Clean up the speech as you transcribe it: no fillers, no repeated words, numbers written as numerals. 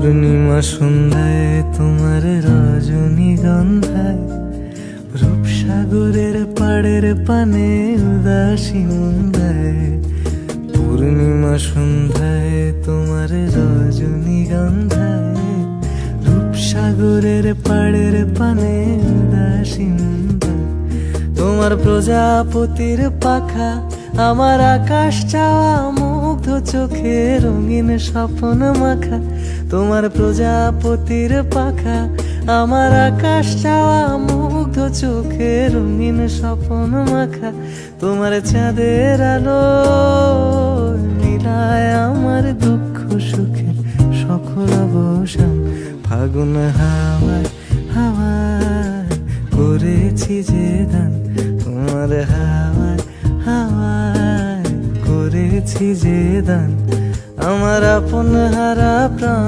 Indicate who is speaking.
Speaker 1: পূর্ণিমা সন্ধ্যায় তোমার রজনীগন্ধায় রূপসাগরের পাড়ের পানে উদাসী মুন্দায়। পূর্ণিমা সন্ধ্যায় তোমার রজনীগন্ধায় রূপসাগরের পাড়ের পানে উদাসী মুন্দায়। তোমার প্রজাপতির পাখা আমার আকাশ চাওয়া মুগ্ধ চোখে রঙিন স্বপ্ন মাখা। তোমার প্রজাপতির পাখা আমার আকাশ চাওয়া মুগ্ধ চোখে রঙিন স্বপ্ন মাখা। তোমার চাঁদের আলো মিলায় আমার দুঃখ সুখের সকল অবসান। ফাগুন হাওয়ায় হাওয়ায় করেছি যে দান, তোমার হাওয়ায় হাওয়ায় করেছি যে দান। আমার আপন হারা প্রাণ